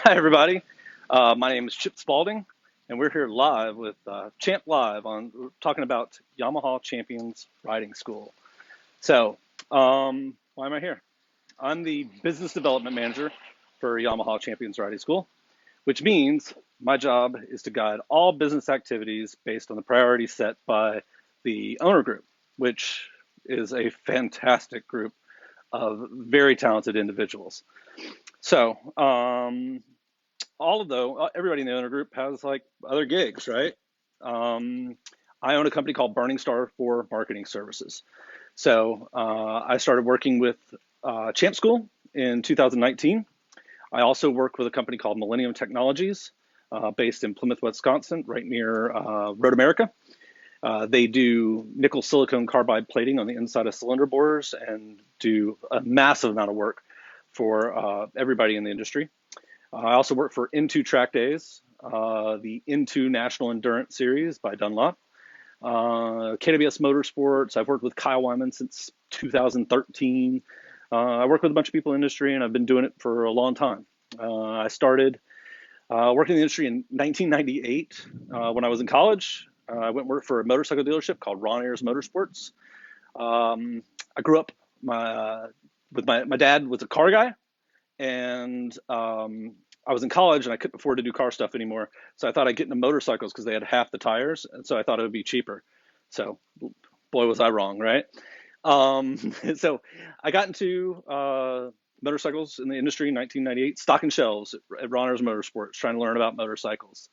Hi, everybody. My name is Chip Spalding, and we're here live with Champ Live on we're talking about Yamaha Champions Riding School. So, why am I here? I'm the business development manager for Yamaha Champions Riding School, which means my job is to guide all business activities based on the priorities set by the owner group, which is a fantastic group of very talented individuals. So, although everybody in the owner group has like other gigs, right? Um, I own a company called Burning Star for marketing services. So I started working with ChampSchool in 2019. I also work with a company called Millennium Technologies, based in Plymouth, Wisconsin, right near Road America. They do nickel silicone carbide plating on the inside of cylinder bores and do a massive amount of work for everybody in the industry. I also work for Into Track Days, the Into National Endurance Series by Dunlop, KWS Motorsports. I've worked with Kyle Wyman since 2013. I work with a bunch of people in the industry, and I've been doing it for a long time. I started working in the industry in 1998 when I was in college. I went and worked for a motorcycle dealership called Ron Ayers Motorsports. I grew up with my dad was a car guy, and I was in college and I couldn't afford to do car stuff anymore. So I thought I'd get into motorcycles because they had half the tires, and so I thought it would be cheaper. So boy, was I wrong, right? Um, so I got into motorcycles in the industry in 1998, stocking shelves at Ronner's Motorsports, trying to learn about motorcycles.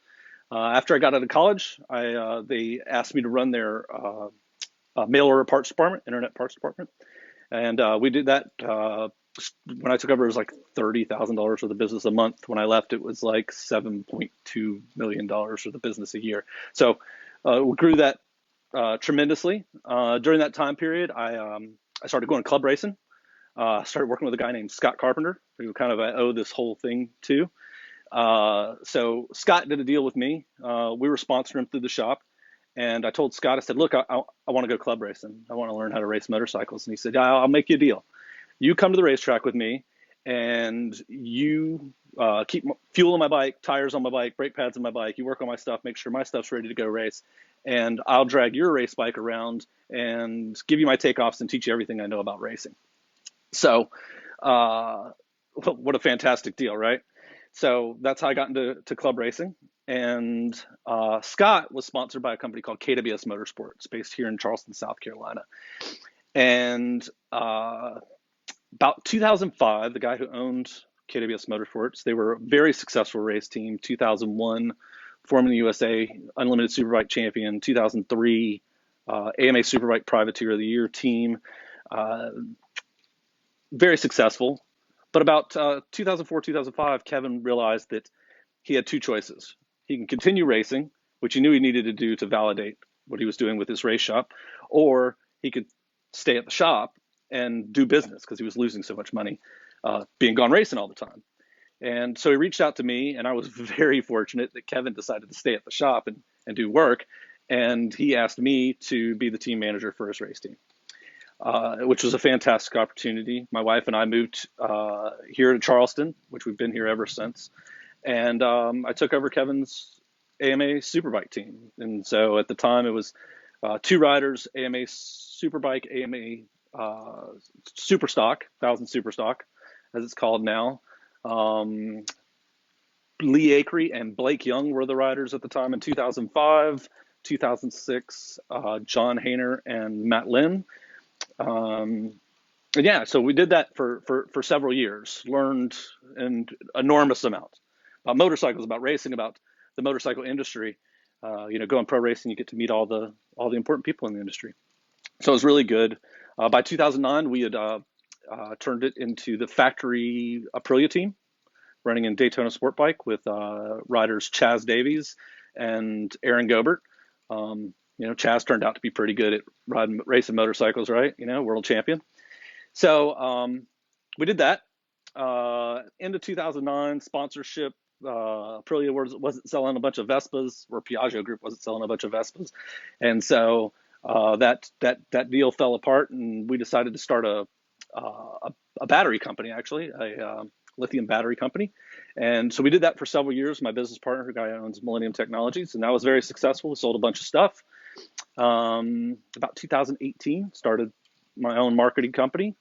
After I got out of college, they asked me to run their mail order parts department, internet parts department, and we did that. When I took over, it was like $30,000 for the business a month. When I left, it was like $7.2 million for the business a year. So we grew that tremendously. During that time period, I started going club racing. Started working with a guy named Scott Carpenter, who kind of I owe this whole thing to. So Scott did a deal with me. We were sponsoring him through the shop. And I told Scott, I said, look, I want to go club racing. I want to learn how to race motorcycles. And he said, yeah, I'll make you a deal. You come to the racetrack with me, and you keep fuel on my bike, tires on my bike, brake pads on my bike. You work on my stuff, make sure my stuff's ready to go race, and I'll drag your race bike around and give you my takeoffs and teach you everything I know about racing. So, what a fantastic deal, right? So that's how I got into club racing. And Scott was sponsored by a company called KWS Motorsports, based here in Charleston, South Carolina. And about 2005, the guy who owned KWS Motorsports, they were a very successful race team. 2001, Formula USA Unlimited Superbike champion. 2003, AMA Superbike Privateer of the Year team. Uh, Very successful. But about 2004, 2005, Kevin realized that he had two choices. He can continue racing, which he knew he needed to do to validate what he was doing with his race shop, or he could stay at the shop and do business because he was losing so much money being gone racing all the time. And so he reached out to me, and I was very fortunate that Kevin decided to stay at the shop and do work. And he asked me to be the team manager for his race team, which was a fantastic opportunity. My wife and I moved here to Charleston, which we've been here ever since. And I took over Kevin's AMA Superbike team. And so at the time, it was two riders, AMA Superbike, AMA Superstock, 1000 Superstock, as it's called now. Um, Lee Acree and Blake Young were the riders at the time in 2005, 2006, John Hayner and Matt Lynn. Um, and yeah, so we did that for several years, learned an enormous amount about motorcycles, about racing, about the motorcycle industry. Going pro racing, you get to meet all the important people in the industry. So it was really good. By 2009, we had turned it into the factory Aprilia team, running in Daytona Sport Bike with riders Chaz Davies and Aaron Gobert. Chaz turned out to be pretty good at racing motorcycles, right? World champion. So we did that. Into 2009, sponsorship. Aprilia wasn't selling a bunch of Vespas, or Piaggio Group wasn't selling a bunch of Vespas, and so that deal fell apart, and we decided to start a battery company, actually, lithium battery company. And so we did that for several years. My business partner, who guy owns Millennium Technologies, and that was very successful. We sold a bunch of stuff. About 2018, started my own marketing company.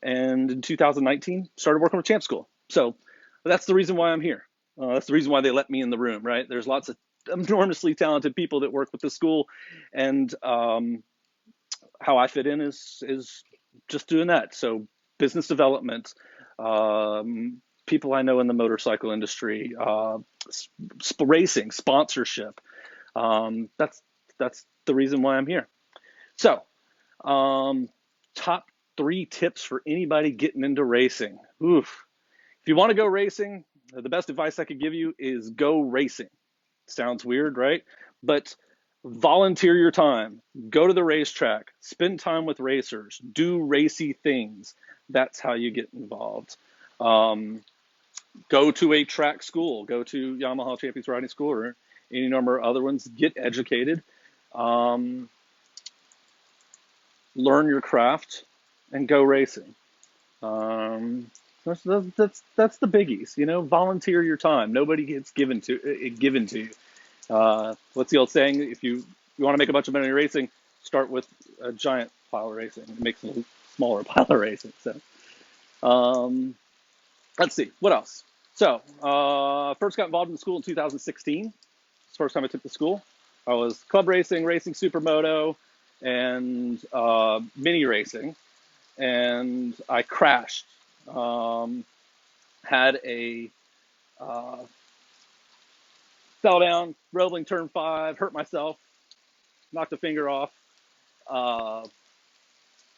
And in 2019, started working with ChampSchool. So that's the reason why I'm here. That's the reason why they let me in the room, right? There's lots of enormously talented people that work with the school, and how I fit in is just doing that. So business development, people I know in the motorcycle industry, racing, sponsorship. That's the reason why I'm here. So, top 3 tips for anybody getting into racing. Oof. If you want to go racing, the best advice I could give you is go racing. Sounds weird, right? But volunteer your time. Go to the racetrack. Spend time with racers. Do racy things. That's how you get involved. Go to a track school. Go to Yamaha Champions Riding School or any number of other ones. Get educated. Learn your craft and go racing. That's the biggies, volunteer your time. Nobody gets given to you. What's the old saying? If you want to make a bunch of money racing, start with a giant pile of racing. It makes a smaller pile of racing. So, let's see, what else? So, first got involved in the school in 2016. It's the first time I took the school. I was club racing, racing supermoto, and mini racing. And I crashed. Had a fell down, rolling turn 5, hurt myself, knocked a finger off,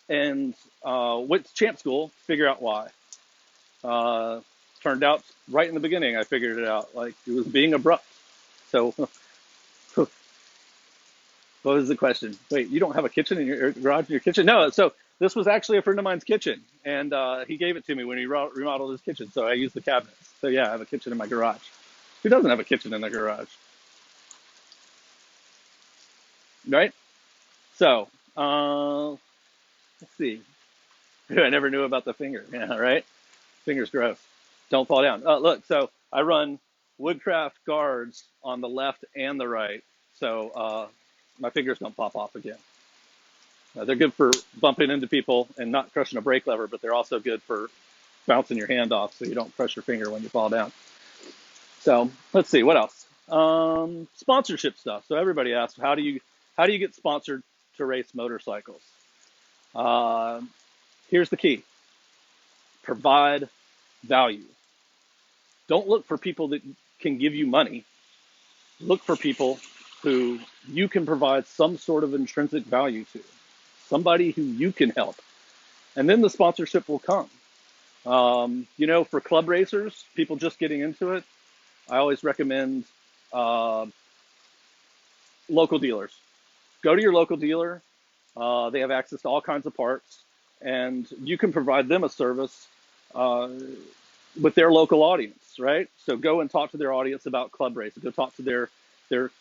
and went to champ school to figure out why. Turned out right in the beginning, I figured it out. Like, it was being abrupt. So, what was the question? Wait, you don't have a kitchen in your garage in your kitchen? No. So this was actually a friend of mine's kitchen, and he gave it to me when he remodeled his kitchen. So I used the cabinets. So yeah, I have a kitchen in my garage. Who doesn't have a kitchen in their garage? Right? So, let's see. I never knew about the finger. Yeah, right? Finger's gross. Don't fall down. Look, so I run Woodcraft guards on the left and the right. So my fingers don't pop off again. They're good for bumping into people and not crushing a brake lever, but they're also good for bouncing your hand off so you don't crush your finger when you fall down. So let's see, what else? Sponsorship stuff. So everybody asks, how do you get sponsored to race motorcycles? Here's the key. Provide value. Don't look for people that can give you money. Look for people who you can provide some sort of intrinsic value to. Somebody who you can help. And then the sponsorship will come. For club racers, people just getting into it, I always recommend local dealers. Go to your local dealer. They have access to all kinds of parts, and you can provide them a service with their local audience, right? So go and talk to their audience about club racing. Go talk to their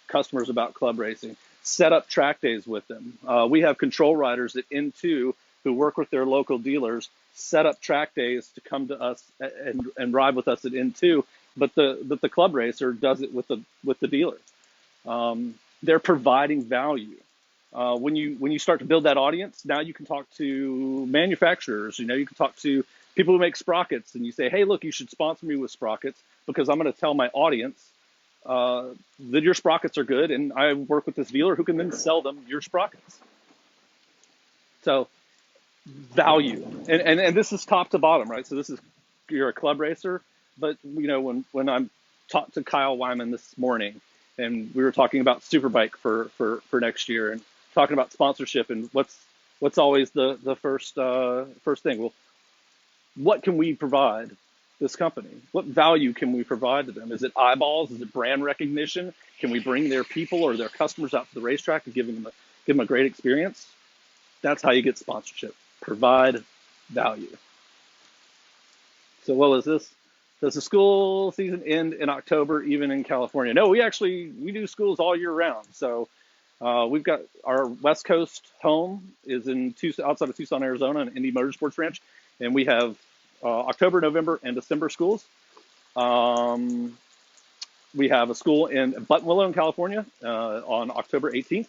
customers about club racing. Set up track days with them. We have control riders at N2 who work with their local dealers, set up track days to come to us and ride with us at N2. But the club racer does it with the dealer. They're providing value. When you start to build that audience, now you can talk to manufacturers. You can talk to people who make sprockets, and you say, hey, look, you should sponsor me with sprockets because I'm going to tell my audience that your sprockets are good, and I work with this dealer who can then sell them your sprockets. So value, and this is top to bottom, right? So this is, you're a club racer, but when I'm talked to Kyle Wyman this morning, and we were talking about Superbike for next year, and talking about sponsorship, and what's always the first thing. Well, what can we provide this company? What value can we provide to them? Is it eyeballs? Is it brand recognition? Can we bring their people or their customers out to the racetrack and give them a great experience? That's how you get sponsorship. Provide value. So what was this? Does the school season end in October, even in California? No, we do schools all year round. So we've got our West Coast home is in outside of Tucson, Arizona, an Indy Motorsports Ranch, and we have October, November, and December schools. Um, we have a school in Buttonwillow in California on October 18th.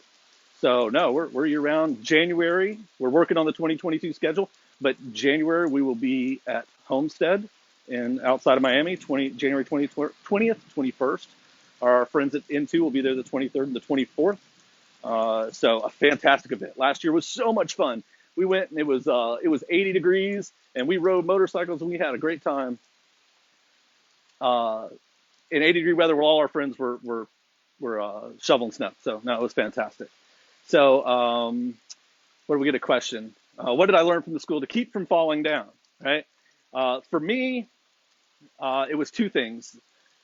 So no, we're year round. January, we're working on the 2022 schedule, but January we will be at Homestead in outside of Miami, January 20th, 21st. Our friends at N2 will be there the 23rd and the 24th. So a fantastic event. Last year was so much fun. We went and it was 80 degrees and we rode motorcycles and we had a great time. In 80-degree weather, where all our friends were shoveling snow. So no, it was fantastic. So where do we get a question? What did I learn from the school to keep from falling down? Right. For me, it was two things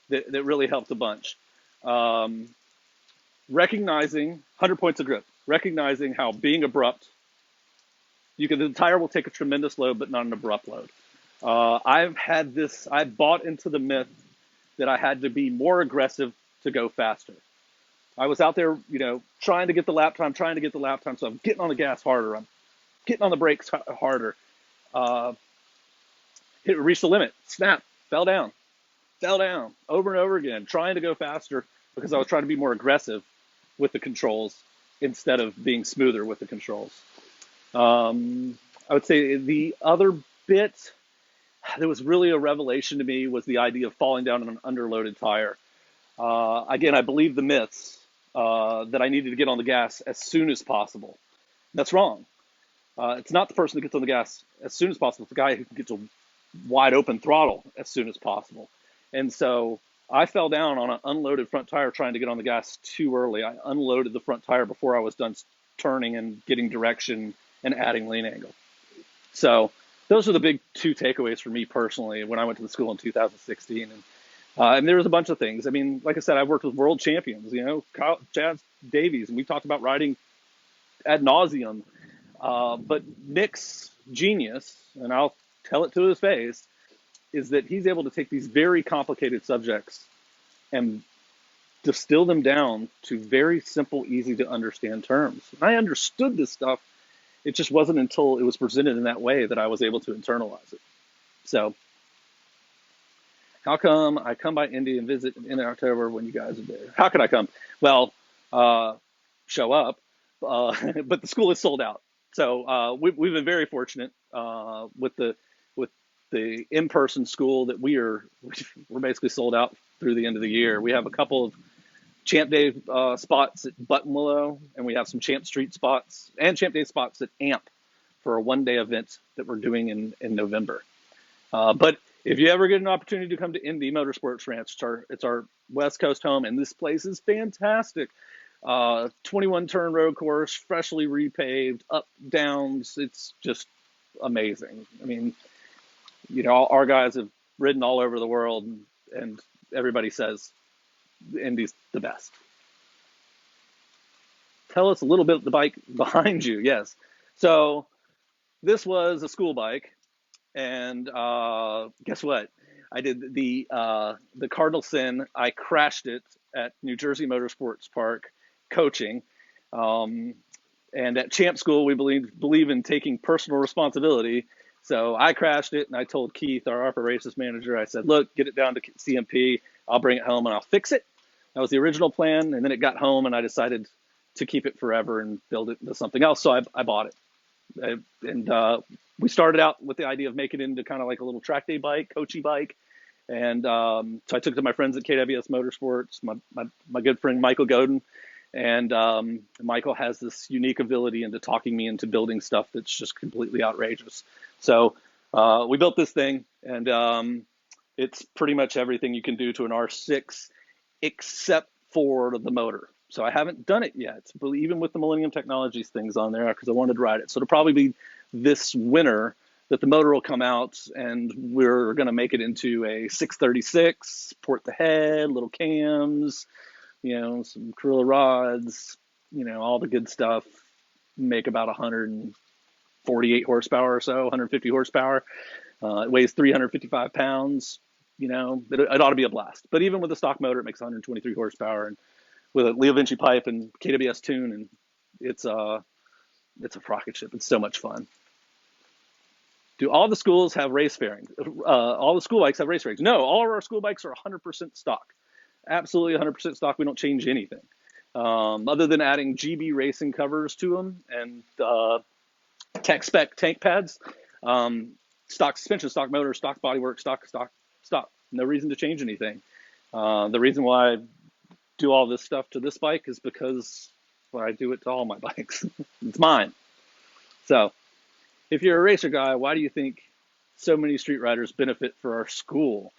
that really helped a bunch. Recognizing 100 points of grip, recognizing how being abrupt, the tire will take a tremendous load, but not an abrupt load. I bought into the myth that I had to be more aggressive to go faster. I was out there, trying to get the lap time. So I'm getting on the gas harder. I'm getting on the brakes harder. Reached the limit, snap, fell down, over and over again, trying to go faster because I was trying to be more aggressive with the controls instead of being smoother with the controls. I would say the other bit that was really a revelation to me was the idea of falling down on an underloaded tire. Again, I believe the myths that I needed to get on the gas as soon as possible. That's wrong. It's not the person that gets on the gas as soon as possible. It's the guy who gets a wide open throttle as soon as possible. And so I fell down on an unloaded front tire trying to get on the gas too early. I unloaded the front tire before I was done turning and getting direction and adding lane angle. So those are the big two takeaways for me personally when I went to the school in 2016. And there was a bunch of things. I mean, like I said, I've worked with world champions, Chad Davies, and we talked about riding ad nauseum. But Nick's genius, and I'll tell it to his face, is that he's able to take these very complicated subjects and distill them down to very simple, easy to understand terms. And I understood this stuff. It just wasn't until it was presented in that way that I was able to internalize it. So how come I come by Indy and visit in October when you guys are there? How could I come? Well, show up, but the school is sold out. So we've been very fortunate with the in-person school that we're basically sold out through the end of the year. We have a couple of Champ Day spots at Buttonwillow, and we have some Champ Street spots and Champ Day spots at AMP for a one-day event that we're doing in November. But if you ever get an opportunity to come to Indy Motorsports Ranch, it's our West Coast home, and this place is fantastic. 21-turn road course, freshly repaved, up, downs. It's just amazing. I mean, our guys have ridden all over the world, and everybody says Indy's the best. Tell us a little bit of the bike behind you. Yes. So this was a school bike, and guess what? I did the Cardinal Sin. I crashed it at New Jersey Motorsports Park coaching. And at ChampSchool, we believe in taking personal responsibility. So I crashed it, and I told Keith, our operations manager, I said, look, get it down to CMP. I'll bring it home, and I'll fix it. That was the original plan, and then it got home, and I decided to keep it forever and build it into something else, so I bought it. We started out with the idea of making it into kind of like a little track day bike, coachy bike. And so I took it to my friends at KWS Motorsports, my good friend Michael Godin. And Michael has this unique ability into talking me into building stuff that's just completely outrageous. So we built this thing, and it's pretty much everything you can do to an R6 except for the motor. So I haven't done it yet, but even with the Millennium Technologies things on there, because I wanted to ride it. So it'll probably be this winter that the motor will come out, and we're going to make it into a 636, port the head, little cams, some Corolla rods, all the good stuff. Make about 148 horsepower or so, 150 horsepower. It weighs 355 pounds. It ought to be a blast. But even with the stock motor, it makes 123 horsepower, and with a Leo Vinci pipe and KWS tune, and it's a rocket ship. It's so much fun. Do all the schools have race fairings? All the school bikes have race fairings? No, all of our school bikes are 100% stock. Absolutely 100% stock. We don't change anything. Other than adding GB racing covers to them and tech spec tank pads, stock suspension, stock motor, stock bodywork, stock. No reason to change anything. The reason why I do all this stuff to this bike is because I do it to all my bikes. It's mine. So if you're a racer guy, why do you think so many street riders benefit for our school?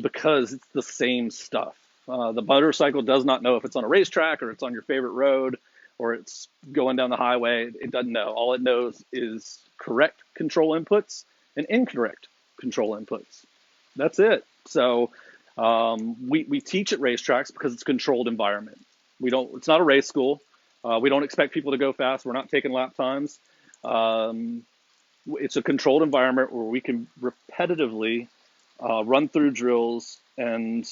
Because it's the same stuff. The motorcycle does not know if it's on a racetrack or it's on your favorite road or it's going down the highway. It doesn't know. All it knows is correct control inputs and incorrect control inputs. That's it. So we teach at racetracks because it's a controlled environment. It's not a race school. We don't expect people to go fast. We're not taking lap times. It's a controlled environment where we can repetitively run through drills and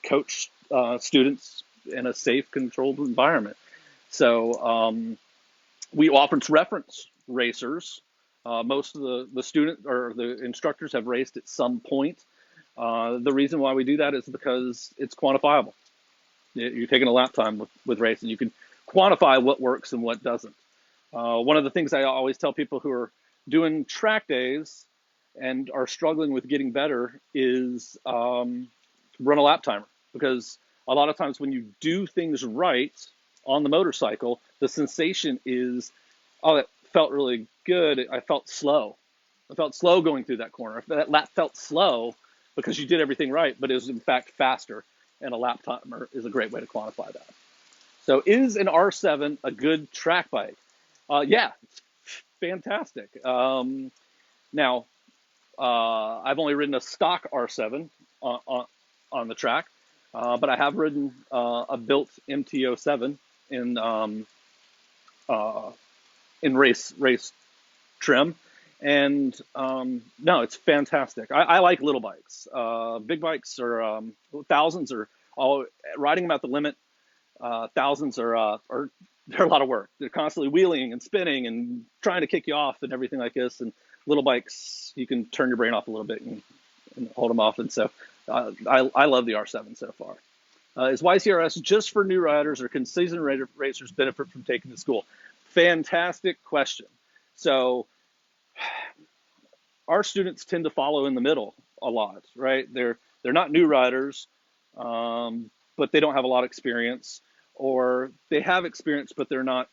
coach students in a safe, controlled environment. So we often reference racers. Most of the students or the instructors have raced at some point. The reason why we do that is because it's quantifiable. You're taking a lap time with racing. You can quantify what works and what doesn't. One of the things I always tell people who are doing track days and are struggling with getting better is run a lap timer, because a lot of times when you do things right on the motorcycle, the sensation is, oh, that felt really good. I felt slow. I felt slow going through that corner. That lap felt slow because you did everything right, but it was in fact faster. And a lap timer is a great way to quantify that. So is an R7 a good track bike? Yeah, it's fantastic. Now, I've only ridden a stock R7 on the track, but I have ridden a built MT-07 in race trim, and no, it's fantastic. I like little bikes. Big bikes are thousands are all riding them at the limit. Thousands are they're a lot of work. They're constantly wheeling and spinning and trying to kick you off and everything like this. And little bikes, you can turn your brain off a little bit and hold them off. And so I love the R7 so far. Is YCRS just for new riders, or can seasoned racers benefit from taking the school? Fantastic question. So our students tend to follow in the middle a lot, right? They're not new riders, but they don't have a lot of experience, or they have experience, but they're not,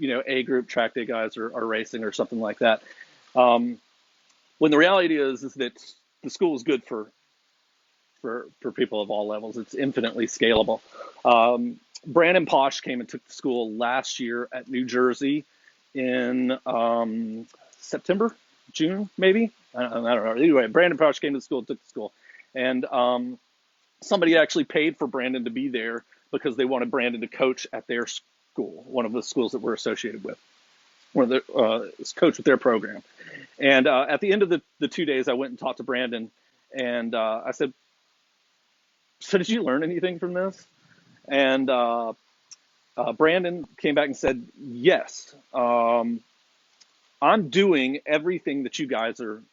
A group track day guys or racing or something like that. When the reality is that the school is good for people of all levels. It's infinitely scalable. Brandon Posh came and took the school last year at New Jersey in September, June, maybe. I don't know. Anyway, Brandon Posh came to the school, took the school, and somebody actually paid for Brandon to be there because they wanted Brandon to coach at their school, one of the schools that we're associated with, one of the coach with their program. And at the end of the 2 days, I went and talked to Brandon, and I said, "So did you learn anything from this?" And Brandon came back and said, "Yes, I'm doing everything that you guys are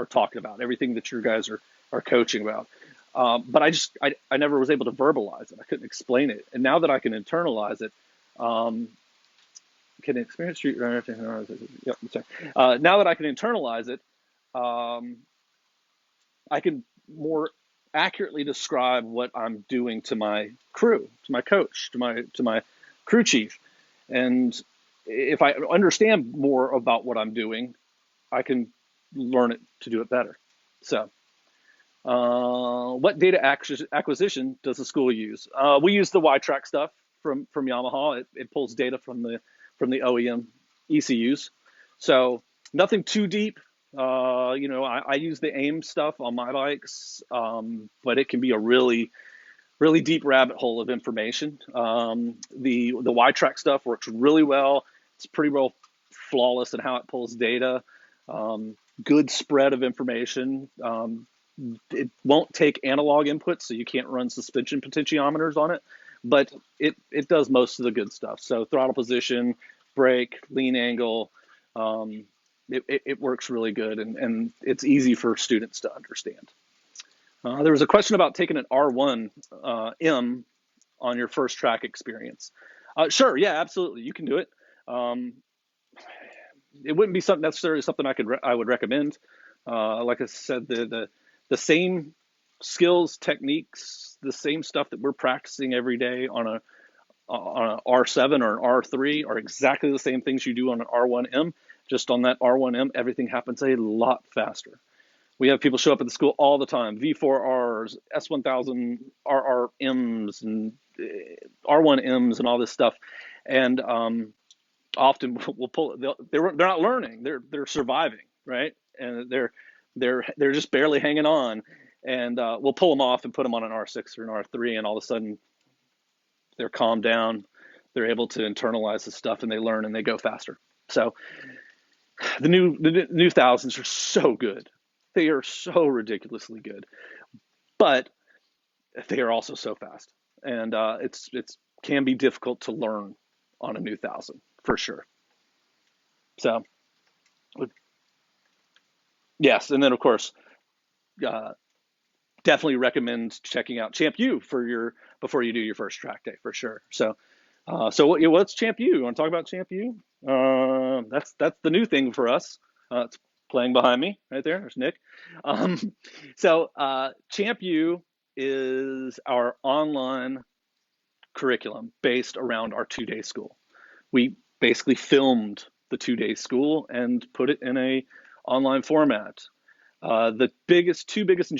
talking about, everything that you guys are coaching about. But I never was able to verbalize it. I couldn't explain it. And now that I can internalize it, can experience street runner. Yep, sorry. Now that I can internalize it, I can more accurately describe what I'm doing to my crew, to my coach, to my crew chief. And if I understand more about what I'm doing, I can learn it to do it better. So, what data acquisition does the school use? We use the Y-Track stuff from Yamaha. It pulls data from the OEM ECUs. So nothing too deep. I use the AIM stuff on my bikes, but it can be a really, really deep rabbit hole of information. The Y-Track stuff works really well. It's pretty well flawless in how it pulls data. Good spread of information. It won't take analog inputs, so you can't run suspension potentiometers on it, but it does most of the good stuff. So throttle position, brake, lean angle, it works really good, and it's easy for students to understand. There was a question about taking an R1 M on your first track experience. Sure, yeah, absolutely, you can do it. Um, it wouldn't be something necessarily something I would recommend. Like I said, the same skills, techniques, the same stuff that we're practicing every day on an R7 or an R3 are exactly the same things you do on an R1M. Just on that R1M, everything happens a lot faster. We have people show up at the school all the time, V4Rs, S1000 RRMs, and R1Ms, and all this stuff. And often we'll pull. They're not learning. They're surviving, right? And they're just barely hanging on. And we'll pull them off and put them on an R6 or an R3, and all of a sudden they're calmed down. They're able to internalize the stuff, and they learn and they go faster. So the new thousands are so good. They are so ridiculously good, but they are also so fast, and it's can be difficult to learn on a new thousand for sure. So yes, and then of course, uh, definitely recommend checking out ChampU for your before you do your first track day for sure. So what's ChampU? You want to talk about ChampU? That's the new thing for us. It's playing behind me right there. There's Nick. Um, ChampU is our online curriculum based around our 2-day school. We basically filmed the 2-day school and put it in a online format. The two biggest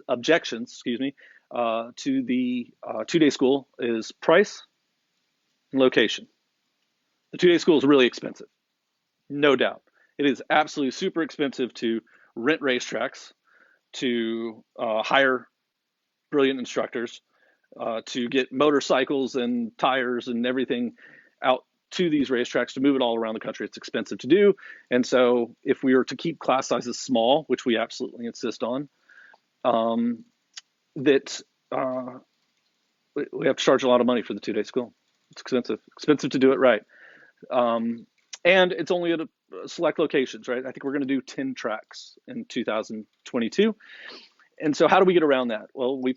objections, to the 2-day school is price and location. The 2-day school is really expensive, no doubt. It is absolutely super expensive to rent racetracks, to hire brilliant instructors, to get motorcycles and tires and everything out to these racetracks to move it all around the country. It's expensive to do. And so if we were to keep class sizes small, which we absolutely insist on, that we have to charge a lot of money for the 2-day school. It's expensive to do it right. And it's only at a select locations, right? I think we're going to do 10 tracks in 2022. And so how do we get around that? Well, we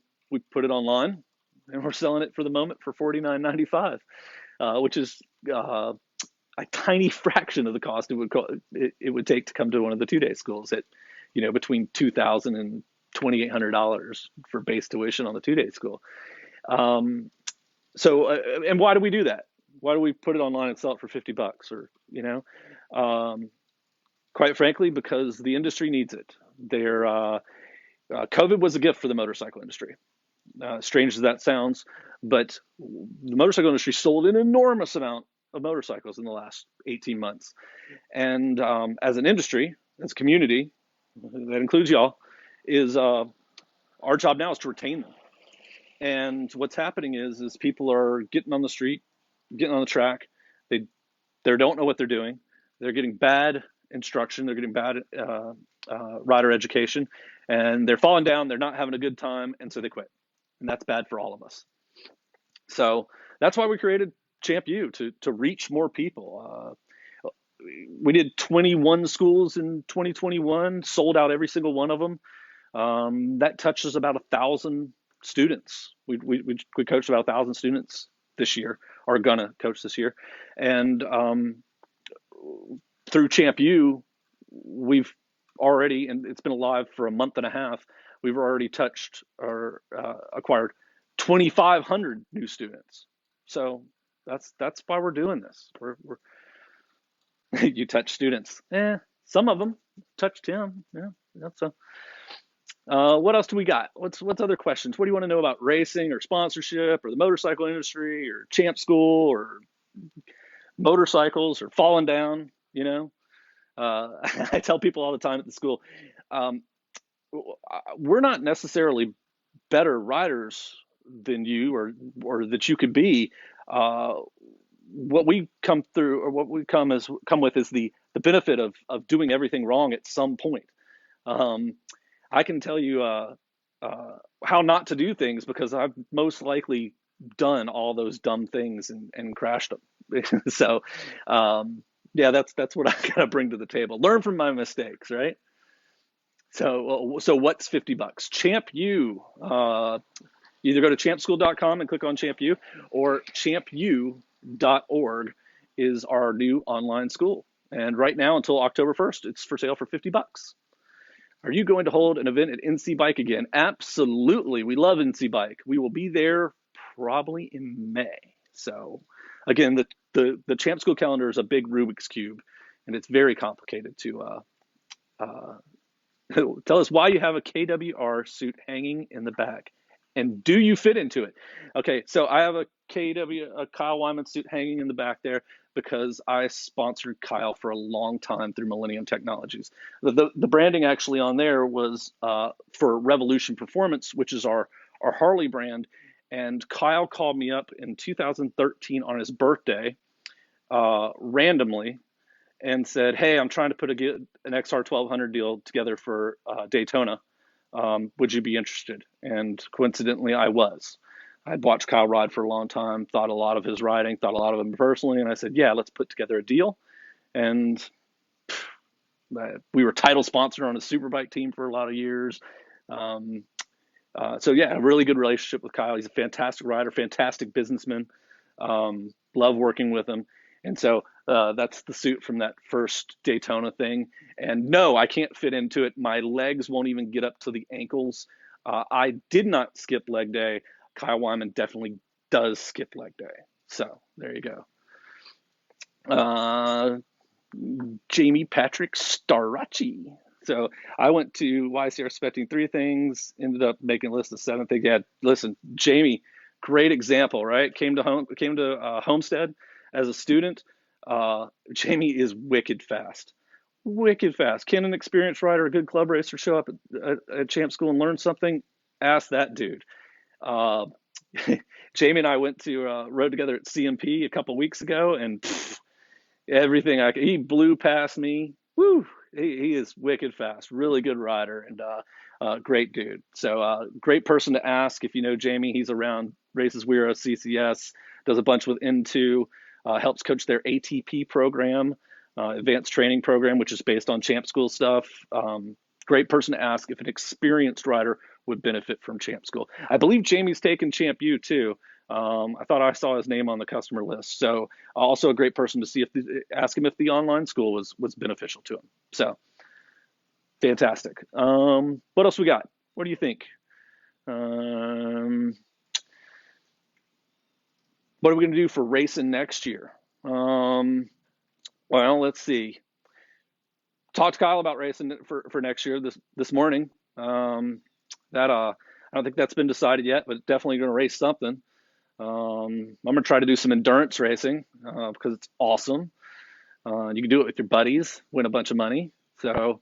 put it online, and we're selling it for the moment for $49.95, which is a tiny fraction of the cost it would take to come to one of the 2-day schools at, between $2,000 and $2,800 for base tuition on the 2-day school. And why do we do that? Why do we put it online and sell it for $50 or, quite frankly, because the industry needs it. COVID was a gift for the motorcycle industry. Strange as that sounds, but the motorcycle industry sold an enormous amount of motorcycles in the last 18 months. And as an industry, as a community, that includes y'all, is our job now is to retain them. And what's happening is people are getting on the street, getting on the track. They don't know what they're doing. They're getting bad instruction. They're getting bad rider education, and they're falling down. They're not having a good time, and so they quit. And that's bad for all of us. So that's why we created ChampU to reach more people. We did 21 schools in 2021, sold out every single one of them. That touches about 1,000 students. We coached about 1,000 students this year, are gonna coach this year, and through ChampU, we've already, and it's been alive for a month and a half, we've already touched or acquired 2,500 new students. So that's why we're doing this. We're you touch students, some of them touched him, yeah. So what else do we got? What's other questions? What do you want to know about racing or sponsorship or the motorcycle industry or ChampSchool or motorcycles or falling down? I tell people all the time at the school, we're not necessarily better riders than you or that you could be. What we come through or what we come with is the benefit of doing everything wrong at some point. I can tell you how not to do things because I've most likely done all those dumb things and crashed them. So Yeah, that's what I gotta bring to the table. Learn from my mistakes, right? So what's $50? ChampU. Either go to champschool.com and click on ChampU, or champu.org is our new online school. And right now, until October 1st, it's for sale for $50. Are you going to hold an event at NC Bike again? Absolutely. We love NC Bike. We will be there probably in May. So, again, the Champ School calendar is a big Rubik's Cube, and it's very complicated to uh, tell us why you have a KWR suit hanging in the back, and do you fit into it? Okay, so I have a Kyle Wyman suit hanging in the back there because I sponsored Kyle for a long time through Millennium Technologies. The branding actually on there was for Revolution Performance, which is our Harley brand. And Kyle called me up in 2013 on his birthday randomly and said, "Hey, I'm trying to put an XR 1200 deal together for Daytona. Would you be interested?" And coincidentally, I was. I'd watched Kyle ride for a long time, thought a lot of his riding, thought a lot of him personally, and I said, "Yeah, let's put together a deal." And we were title sponsored on a superbike team for a lot of years. Um, so yeah, a really good relationship with Kyle. He's a fantastic rider, fantastic businessman. Love working with him. And so that's the suit from that first Daytona thing. And no, I can't fit into it. My legs won't even get up to the ankles. I did not skip leg day. Kyle Wyman definitely does skip leg day. So there you go. Uh, Jamie Patrick Staracci. So I went to YCR expecting three things, ended up making a list of seven things. Yeah, listen, Jamie, great example, right? Came to Homestead as a student. Jamie is wicked fast, wicked fast. Can an experienced rider, a good club racer, show up at Champ School and learn something? Ask that dude. Uh, Jamie and I went to rode together at CMP a couple weeks ago, and everything he blew past me. Woo! He is wicked fast, really good rider, and great dude. So great person to ask if you know Jamie. He's around races Wera, CCS, does a bunch with N2, helps coach their ATP program, advanced training program, which is based on Champ School stuff. Great person to ask if an experienced rider would benefit from Champ School. I believe Jamie's taken ChampU too. I thought I saw his name on the customer list. So also a great person to see ask him if the online school was beneficial to him. So fantastic. What else we got? What do you think? What are we going to do for racing next year? Well, let's see. Talked to Kyle about racing for next year this morning. That I don't think that's been decided yet, but definitely going to race something. I'm going to try to do some endurance racing because it's awesome. You can do it with your buddies, win a bunch of money. So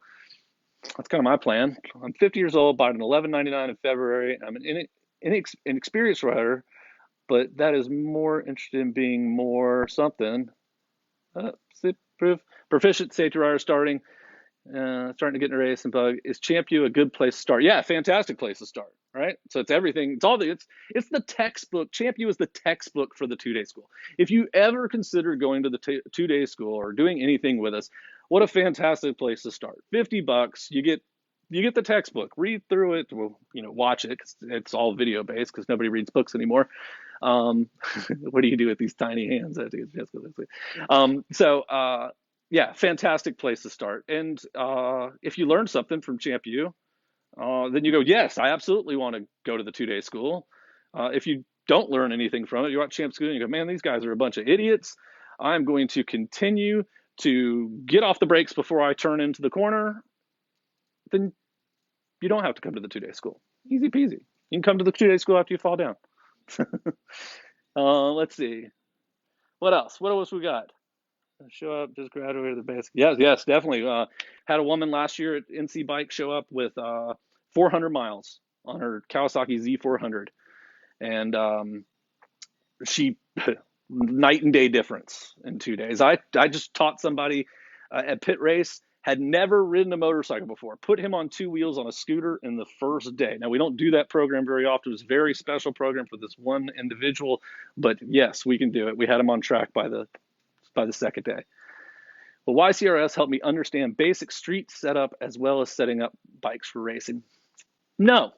that's kind of my plan. I'm 50 years old, bought an $11.99 in February. I'm an inexperienced rider, but that is more interested in being more something. Proficient safety rider starting to get in a race and bug. Is ChampU a good place to start? Yeah, fantastic place to start, right? So it's everything. It's the textbook. ChampU is the textbook for the 2-day school. If you ever consider going to the 2-day school or doing anything with us, what a fantastic place to start. $50, you get the textbook. Read through it. Well, watch it. It's all video based because nobody reads books anymore. What do you do with these tiny hands? Yeah, fantastic place to start. And if you learn something from ChampU, then you go, yes, I absolutely want to go to the 2-day school. If you don't learn anything from it, you're at Champ School and you go, man, these guys are a bunch of idiots. I'm going to continue to get off the brakes before I turn into the corner. Then you don't have to come to the 2-day school. Easy peasy. You can come to the 2-day school after you fall down. Let's see. What else? What else we got? Show up, just graduated the basic. Yes, definitely. Had a woman last year at NC Bike show up with 400 miles on her Kawasaki Z400, and she night and day difference in 2 days. I just taught somebody at pit race, had never ridden a motorcycle before, put him on 2 wheels on a scooter in the first day. Now we don't do that program very often. It was a very special program for this one individual, but yes, we can do it. We had him on track by the second day. Well, YCRS helped me understand basic street setup as well as setting up bikes for racing. No,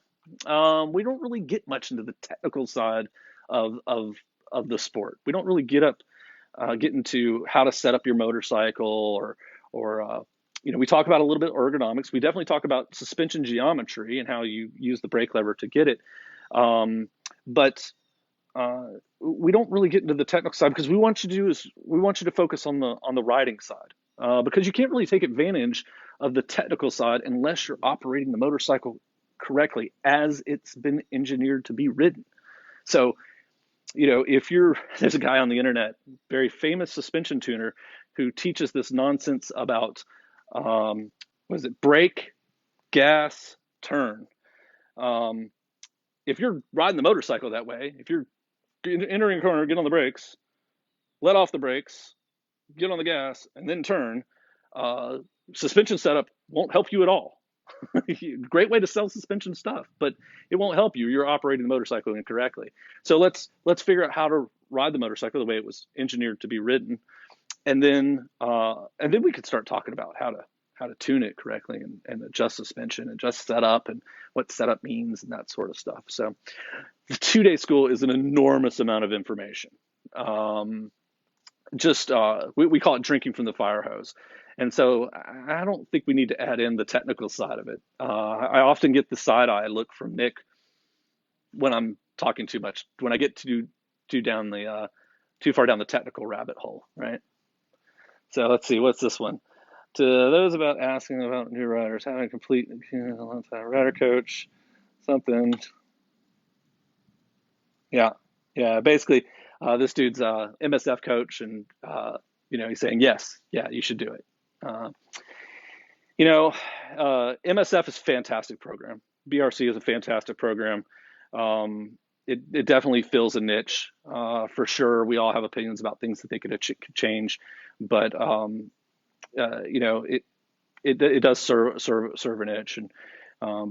we don't really get much into the technical side of of of the sport. We don't really get into how to set up your motorcycle or we talk about a little bit of ergonomics. We definitely talk about suspension geometry and how you use the brake lever to get it. But we don't really get into the technical side because we want you to focus on the riding side, because you can't really take advantage of the technical side unless you're operating the motorcycle correctly as it's been engineered to be ridden. So, if there's a guy on the internet, very famous suspension tuner, who teaches this nonsense about what is it, brake, gas, turn. Um, if you're riding the motorcycle that way, if you're entering a corner, get on the brakes, let off the brakes, get on the gas, and then turn, uh, suspension setup won't help you at all. Great way to sell suspension stuff, but it won't help you. You're operating the motorcycle incorrectly. So let's figure out how to ride the motorcycle the way it was engineered to be ridden, and then we could start talking about how to tune it correctly and adjust suspension, adjust setup, and what setup means and that sort of stuff. So the 2-day school is an enormous amount of information. Just we call it drinking from the fire hose. And so I don't think we need to add in the technical side of it. I often get the side eye look from Nick when I'm talking too much, when I get too far down the technical rabbit hole, right? So let's see, what's this one? To those about asking about new riders, having a complete rider coach, something. Yeah, yeah. Basically, this dude's MSF coach, and he's saying yes, yeah, you should do it. Uh, MSF is a fantastic program. BRC is a fantastic program. It definitely fills a niche, for sure. We all have opinions about things that they could change, but it does serve an niche. And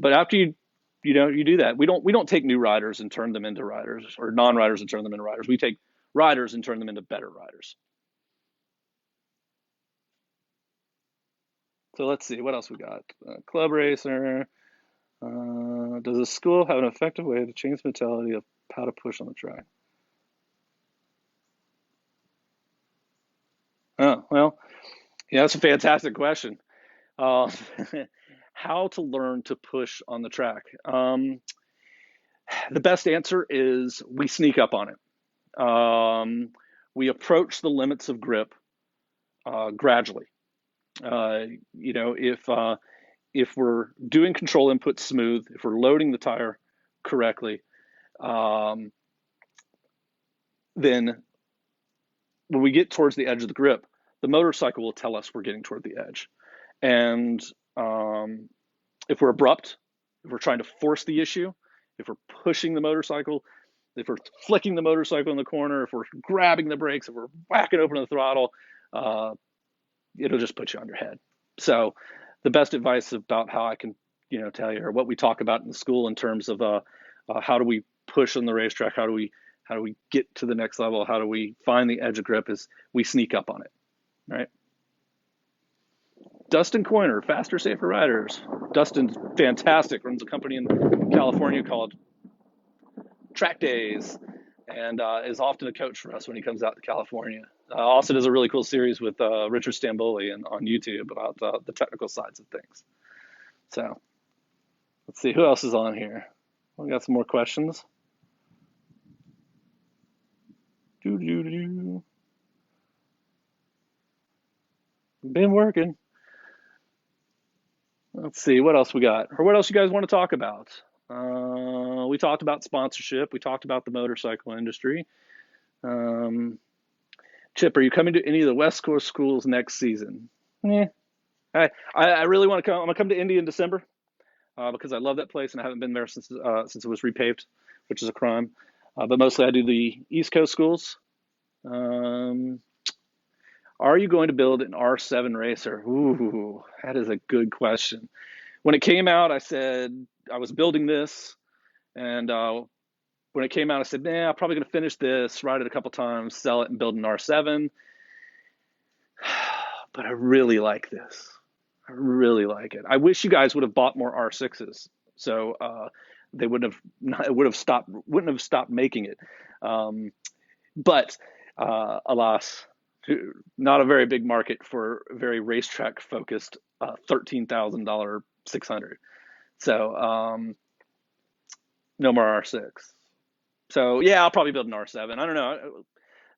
but after you do that, we don't take new riders and turn them into riders, or non-riders and turn them into riders. We take riders and turn them into better riders. So let's see, what else we got? Club racer. Does a school have an effective way to change the mentality of how to push on the track? Oh, well, yeah, that's a fantastic question. Uh, how to learn to push on the track? The best answer is we sneak up on it. We approach the limits of grip gradually. Uh, if we're doing control input smooth, if we're loading the tire correctly, um, then when we get towards the edge of the grip, the motorcycle will tell us we're getting toward the edge. And if we're abrupt, if we're trying to force the issue, if we're pushing the motorcycle, if we're flicking the motorcycle in the corner, if we're grabbing the brakes, if we're whacking open the throttle, uh, it'll just put you on your head. So the best advice about how I can, tell you, or what we talk about in the school in terms of how do we push on the racetrack, how do we get to the next level, how do we find the edge of grip, is we sneak up on it, right? Dustin Coiner, Faster, Safer Riders. Dustin's fantastic, runs a company in California called Track Days, and is often a coach for us when he comes out to California. Also does a really cool series with Richard Stamboli on YouTube about the technical sides of things. So let's see, who else is on here? We got some more questions. Been working. Let's see, what else we got? Or what else you guys want to talk about? We talked about sponsorship. We talked about the motorcycle industry. Um, Chip, are you coming to any of the West Coast schools next season? Yeah, I really want to come. I'm gonna come to Indy in December, because I love that place and I haven't been there since it was repaved, which is a crime. But mostly I do the East Coast schools. Um, are you going to build an R7 racer? Ooh, that is a good question. When it came out, I said I was building this, and when it came out, I said, "Nah, I'm probably going to finish this, ride it a couple times, sell it, and build an R7." but I really like this. I really like it. I wish you guys would have bought more R6s, so they wouldn't have stopped making it. Um, but alas, not a very big market for very racetrack focused $13,000 600. So no more R6. So yeah, I'll probably build an R7. I don't know.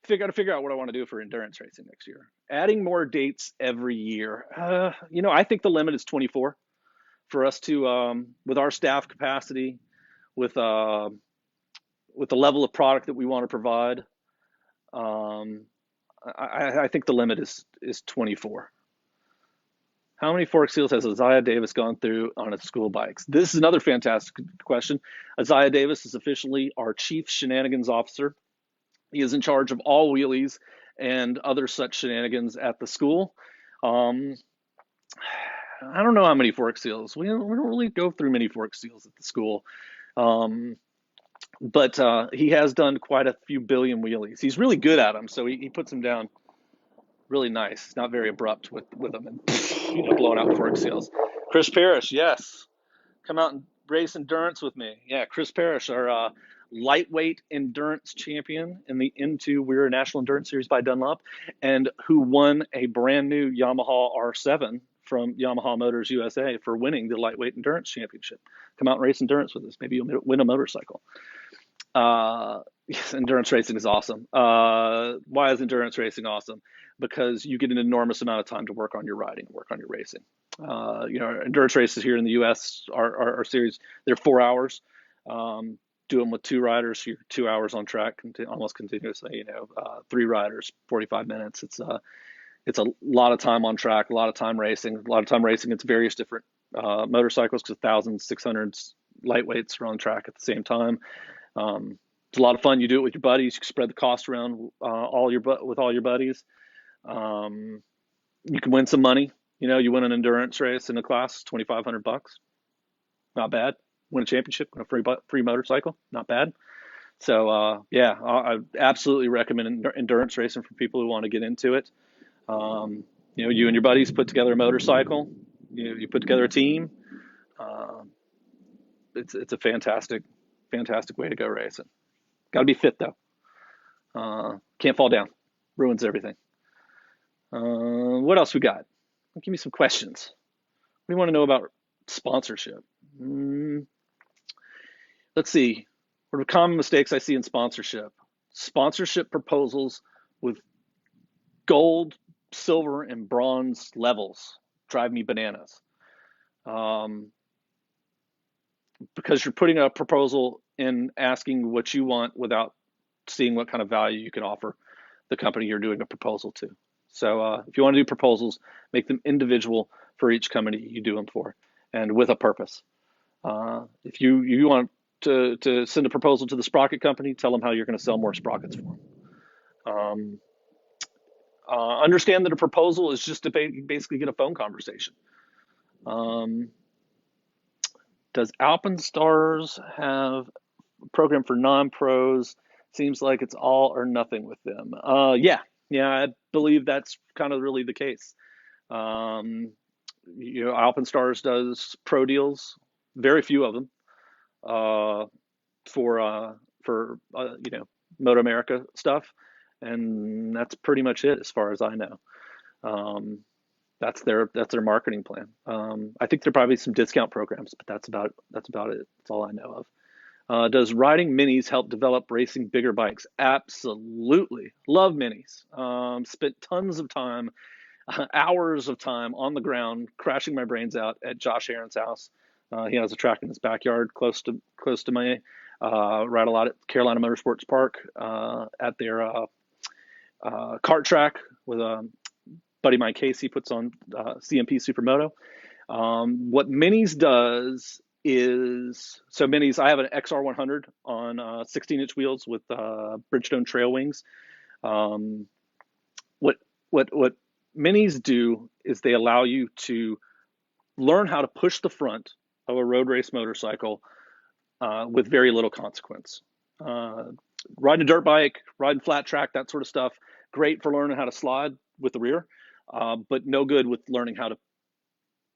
Got to figure out what I want to do for endurance racing next year. Adding more dates every year. I think the limit is 24 for us to, with our staff capacity, with uh, with the level of product that we want to provide. Um, I think the limit is 24. How many fork seals has Isaiah Davis gone through on his school bikes? This is another fantastic question. Isaiah Davis is officially our chief shenanigans officer. He is in charge of all wheelies and other such shenanigans at the school. Um, I don't know how many fork seals. We don't really go through many fork seals at the school. Um, but he has done quite a few billion wheelies. He's really good at them, so he puts them down really nice, not very abrupt with them, and blowing out fork seals. Chris Parrish, yes, come out and race endurance with me. Yeah, Chris Parrish, our lightweight endurance champion in the Into Weir National Endurance Series by Dunlop, and who won a brand new Yamaha R7 from Yamaha Motors USA for winning the lightweight endurance championship. Come out and race endurance with us. Maybe you'll win a motorcycle. Yes, endurance racing is awesome. Why is endurance racing awesome? Because you get an enormous amount of time to work on your riding, work on your racing. Endurance races here in the U.S. Our series, they're 4 hours. Do them with 2 riders, you're 2 hours on track, almost continuously. 3 riders, 45 minutes. It's a lot of time on track, a lot of time racing, a lot of time racing. It's various different motorcycles because 1,000s, 600s, lightweights are on track at the same time. It's a lot of fun. You do it with your buddies. You can spread the cost around with all your buddies. You can win some money. You win an endurance race in a class, $2,500, not bad. Win a championship, win a free motorcycle, not bad. So yeah, I absolutely recommend endurance racing for people who want to get into it. You and your buddies put together a motorcycle. You put together a team. Uh, it's a fantastic way to go racing. Got to be fit though. Can't fall down. Ruins everything. What else we got? Give me some questions. What do you want to know about sponsorship? Let's see. What are common mistakes I see in sponsorship? Sponsorship proposals with gold, silver, and bronze levels drive me bananas. Because you're putting a proposal in asking what you want without seeing what kind of value you can offer the company you're doing a proposal to. So if you want to do proposals, make them individual for each company you do them for, and with a purpose. If you want to send a proposal to the sprocket company, tell them how you're going to sell more sprockets for them. Understand that a proposal is just to basically get a phone conversation. Does Alpenstars have a program for non-pros? Seems like it's all or nothing with them. Yeah, I believe that's kind of really the case. Alpenstars does pro deals, very few of them, for Moto America stuff, and that's pretty much it as far as I know. That's their marketing plan. I think there are probably some discount programs, but that's about it. That's all I know of. Does riding minis help develop racing bigger bikes? Absolutely. Love minis. Spent tons of time, hours of time on the ground, crashing my brains out at Josh Aaron's house. He has a track in his backyard close to me. Ride a lot at Carolina Motorsports Park at their kart track with a buddy Mike Casey puts on CMP Supermoto. What Minis does is, so Minis, I have an XR100 on 16-inch wheels with Bridgestone trail wings. What Minis do is they allow you to learn how to push the front of a road race motorcycle with very little consequence. Riding a dirt bike, riding flat track, that sort of stuff, great for learning how to slide with the rear. but no good with learning how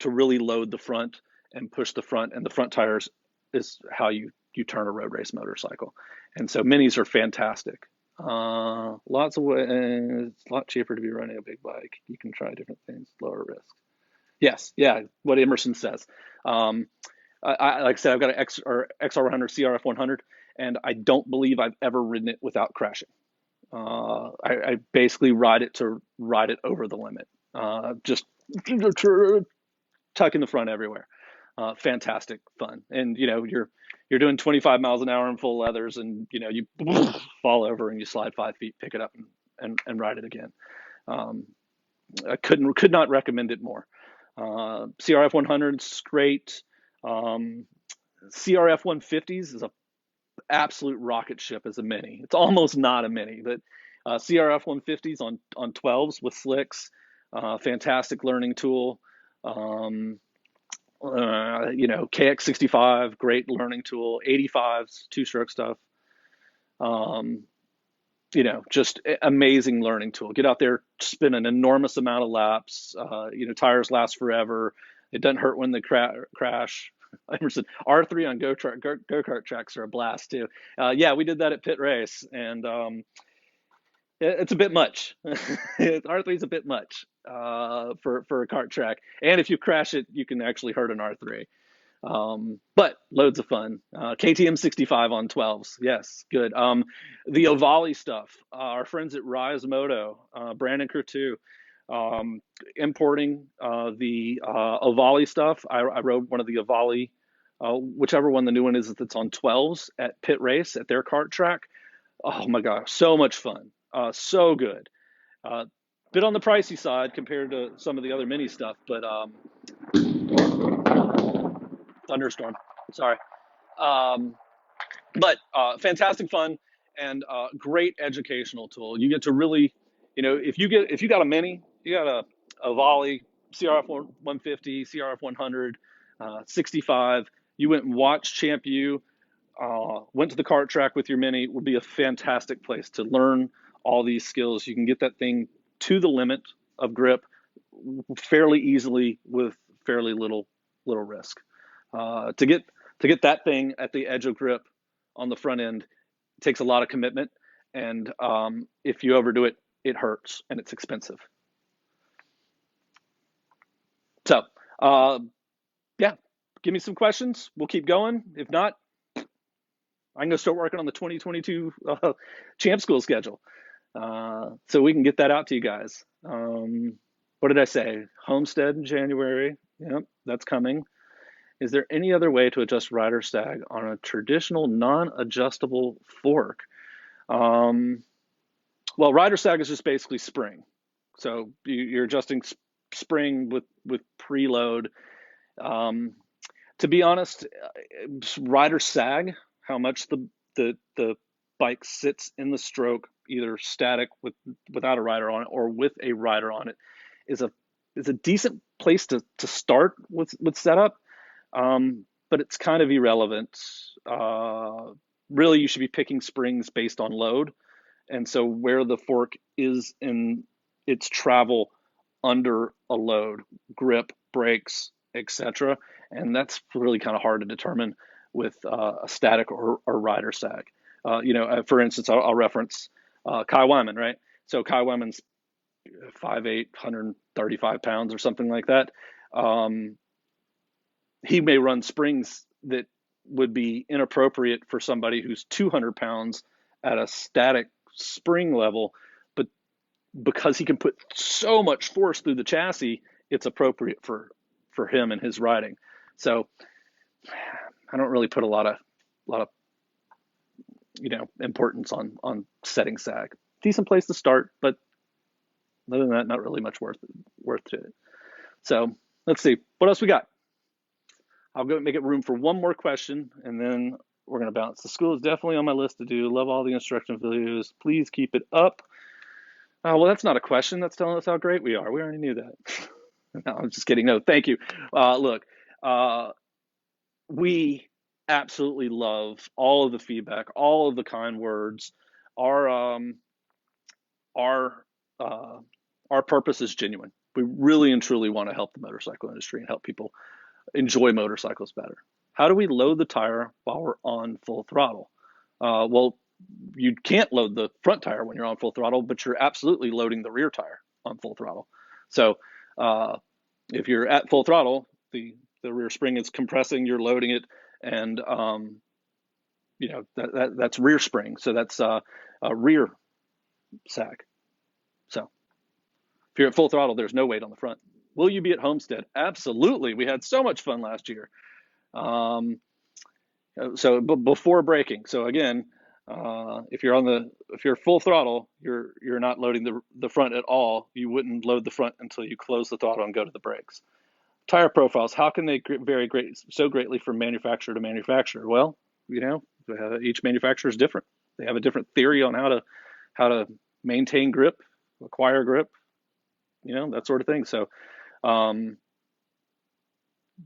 to really load the front and push the front, and the front tires is how you turn a road race motorcycle. And so minis are fantastic. Lots of ways. It's a lot cheaper to be running a big bike. You can try different things, lower risk. Yes, yeah, what Emerson says. Um, like I said, I've got an XR100 CRF 100, and I don't believe I've ever ridden it without crashing. I basically ride it to ride it over the limit. Just tucking the front everywhere. Fantastic fun, and you're doing 25 miles an hour in full leathers, and you fall over and you slide 5 feet, pick it up, and ride it again. Um, I could not recommend it more. CRF 100s great. CRF 150s is a absolute rocket ship as a mini. It's almost not a mini, but CRF 150s on 12s with slicks, fantastic learning tool. KX65, great learning tool. 85s, two-stroke stuff. Just amazing learning tool. Get out there, spin an enormous amount of laps. Tires last forever. It doesn't hurt when they crash. Emerson, R3 on go-kart tracks are a blast too. Yeah, we did that at Pit Race, and it's a bit much. R3 is a bit much for a kart track, and if you crash it, you can actually hurt an R3. But loads of fun. KTM 65 on 12s. Yes, good. The Ovali stuff. Our friends at Rise Moto, Brandon Curtu, importing the Ovali stuff. I rode one of the Ovali, whichever one the new one is that's on 12s at Pit Race at their kart track. Oh my gosh, so much fun. So good. Bit on the pricey side compared to some of the other mini stuff, but thunderstorm. Sorry. Um, but fantastic fun and great educational tool. You get to really, if you got a mini, you got a Volley CRF 150, CRF 100, 65. You went and watched ChampU, went to the kart track with your mini. It would be a fantastic place to learn all these skills. You can get that thing to the limit of grip fairly easily with fairly little risk. To get that thing at the edge of grip on the front end takes a lot of commitment, and if you overdo it, it hurts and it's expensive. So, yeah, give me some questions. We'll keep going. If not, I'm going to start working on the 2022 ChampSchool schedule, so we can get that out to you guys. What did I say? Homestead in January. Yep, that's coming. Is there any other way to adjust rider sag on a traditional non-adjustable fork? Well, rider sag is just basically spring. So you're adjusting spring with preload. To be honest, rider sag, how much the bike sits in the stroke, either static without a rider on it or with a rider on it, is a decent place to start with setup. But it's kind of irrelevant. Really, you should be picking springs based on load, and so where the fork is in its travel under a load, grip, brakes, etc. And that's really kind of hard to determine with a static or rider sag. For instance, I'll reference Kai Wyman, right? So Kai Wyman's 5'8", 135 pounds or something like that. He may run springs that would be inappropriate for somebody who's 200 pounds at a static spring level, but because he can put so much force through the chassis, it's appropriate for him and his riding. So I don't really put a lot of importance on setting sag. Decent place to start, but other than that, not really much worth to it. So let's see what else we got. I'll go make it room for one more question, and then we're going to bounce. The school is definitely on my list to do. Love all the instruction videos. Please keep it up. Well, that's not a question. That's telling us how great we are. We already knew that. No, I'm just kidding. No, thank you. Look, we absolutely love all of the feedback, all of the kind words. Our purpose is genuine. We really and truly want to help the motorcycle industry and help people enjoy motorcycles better. How do we load the tire while we're on full throttle? Well, you can't load the front tire when you're on full throttle, but you're absolutely loading the rear tire on full throttle. So if you're at full throttle, the rear spring is compressing, you're loading it, and that's rear spring. So that's a rear sag. So if you're at full throttle, there's no weight on the front. Will you be at Homestead? Absolutely. We had so much fun last year. So before braking. So again, if you're full throttle, you're not loading the front at all. You wouldn't load the front until you close the throttle and go to the brakes. Tire profiles, how can they vary so greatly from manufacturer to manufacturer? Well, each manufacturer is different. They have a different theory on how to maintain grip, acquire grip, that sort of thing. So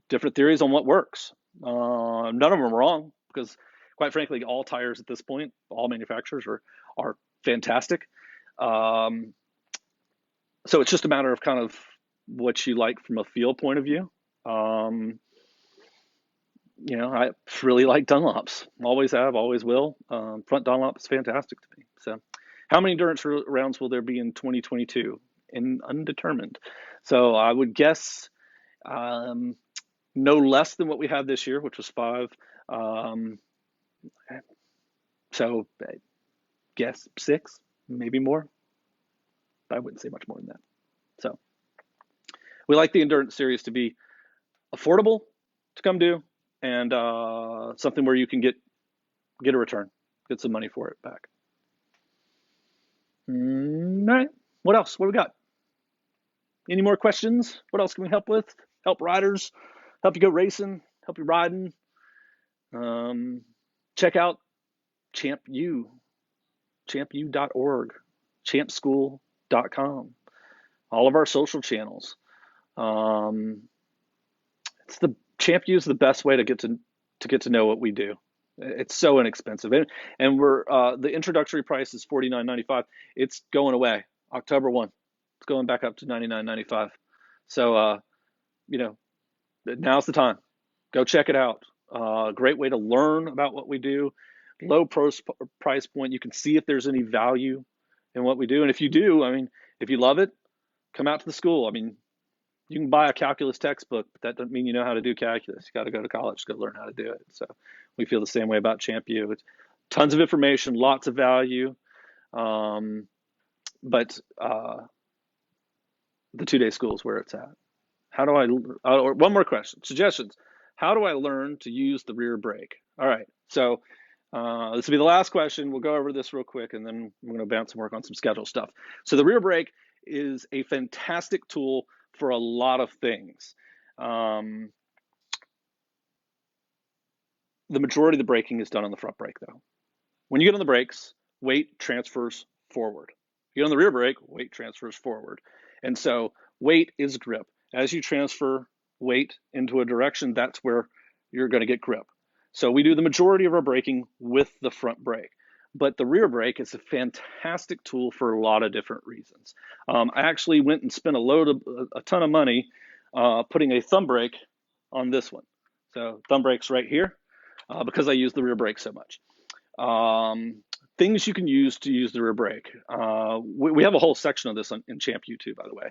different theories on what works. None of them are wrong, because quite frankly, all tires at this point, all manufacturers are fantastic. So it's just a matter of kind of what you like from a feel point of view. I really like Dunlops. Always have, always will. Front Dunlop is fantastic to me. So how many endurance rounds will there be in 2022? Undetermined. So I would guess no less than what we had this year, which was 5. So I guess 6, maybe more. I wouldn't say much more than that. So we like the endurance series to be affordable to come do, and something where you can get a return, get some money for it back. All right. What else? What do we got? Any more questions? What else can we help with? Help riders, help you go racing, help you riding. Check out ChampU, champu.org, ChampSchool.com, all of our social channels. ChampU is the best way to get to know what we do. It's so inexpensive, and we're the introductory price is $49.95. It's going away October 1. It's going back up to $99.95. So now's the time. Go check it out. Great way to learn about what we do. Low price point. You can see if there's any value in what we do, and if you do, if you love it, come out to the school. You can buy a calculus textbook, but that doesn't mean you know how to do calculus. You got to go to college to learn how to do it. So we feel the same way about ChampU. It's tons of information, lots of value, but the 2-day school is where it's at. How do I? Or one more question. Suggestions. How do I learn to use the rear brake? All right. So this will be the last question. We'll go over this real quick, and then we're going to bounce and work on some schedule stuff. So the rear brake is a fantastic tool for a lot of things. The majority of the braking is done on the front brake, though. When you get on the brakes, weight transfers forward. You get on the rear brake, weight transfers forward. And so weight is grip. As you transfer weight into a direction, that's where you're going to get grip. So we do the majority of our braking with the front brake. But the rear brake is a fantastic tool for a lot of different reasons. I actually went and spent a ton of money putting a thumb brake on this one. So thumb brake's right here because I use the rear brake so much. Things you can use to use the rear brake. We have a whole section of this in ChampU too, by the way.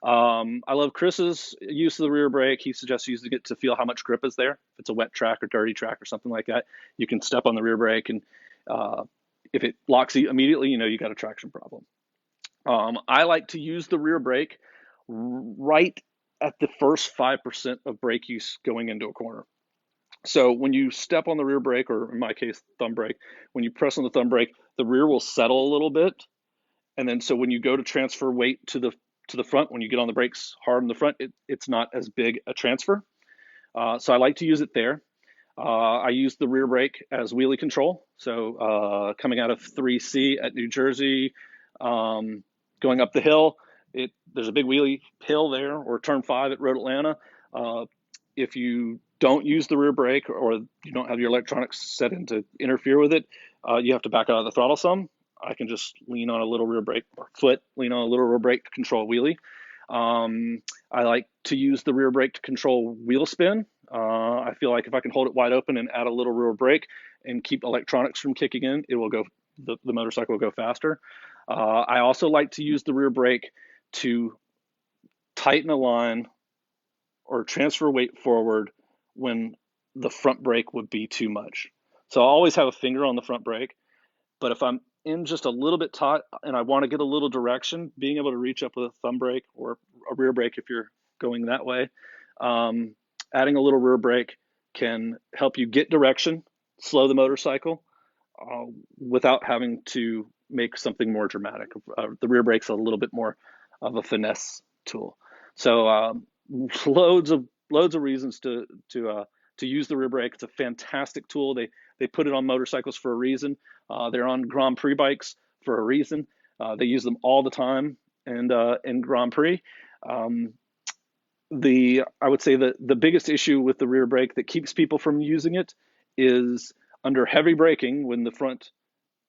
I love Chris's use of the rear brake. He suggests using it to feel how much grip is there. If it's a wet track or dirty track or something like that, you can step on the rear brake, and if it locks immediately, you got a traction problem. I like to use the rear brake right at the first 5% of brake use going into a corner. So when you step on the rear brake, or in my case, thumb brake, when you press on the thumb brake, the rear will settle a little bit. And then so when you go to transfer weight to the front, when you get on the brakes hard in the front, it's not as big a transfer. So I like to use it there. I use the rear brake as wheelie control. So coming out of 3C at New Jersey, going up the hill, there's a big wheelie hill there, or turn 5 at Road Atlanta. If you don't use the rear brake, or you don't have your electronics set in to interfere with it, you have to back out of the throttle some. I can just lean on a little rear brake, or lean on a little rear brake to control wheelie. I like to use the rear brake to control wheel spin. I feel like if I can hold it wide open and add a little rear brake and keep electronics from kicking in, it will go. The motorcycle will go faster. I also like to use the rear brake to tighten a line or transfer weight forward when the front brake would be too much. So I always have a finger on the front brake, but if I'm in just a little bit taut and I want to get a little direction, being able to reach up with a thumb brake or a rear brake if you're going that way, um, adding a little rear brake can help you get direction, slow the motorcycle uh, without having to make something more dramatic. The rear brake's a little bit more of a finesse tool. So loads of reasons to use the rear brake. It's a fantastic tool. They put it on motorcycles for a reason. They're on Grand Prix bikes for a reason. They use them all the time and in Grand Prix. Um, I would say that the biggest issue with the rear brake that keeps people from using it is under heavy braking when the front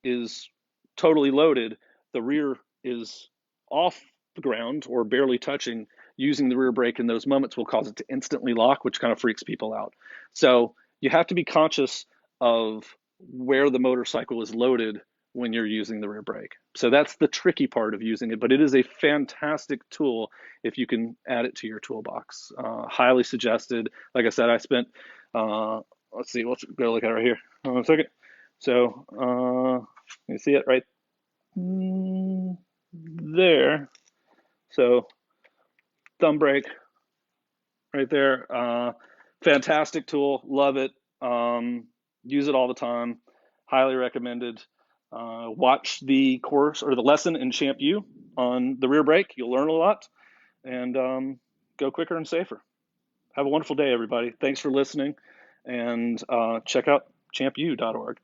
is totally loaded, the rear is off the ground or barely touching. Using the rear brake in those moments will cause it to instantly lock, which kind of freaks people out. So you have to be conscious of where the motorcycle is loaded when you're using the rear brake. So that's the tricky part of using it, but it is a fantastic tool if you can add it to your toolbox. Highly suggested. Like I said, I spent, let's see, let's go look at it right here. Hold on a second. So you see it right there. So thumb brake right there. Fantastic tool. Love it. Use it all the time. Highly recommended. Watch the course or the lesson in ChampU on the rear brake. You'll learn a lot and go quicker and safer. Have a wonderful day, everybody. Thanks for listening, and check out champu.org.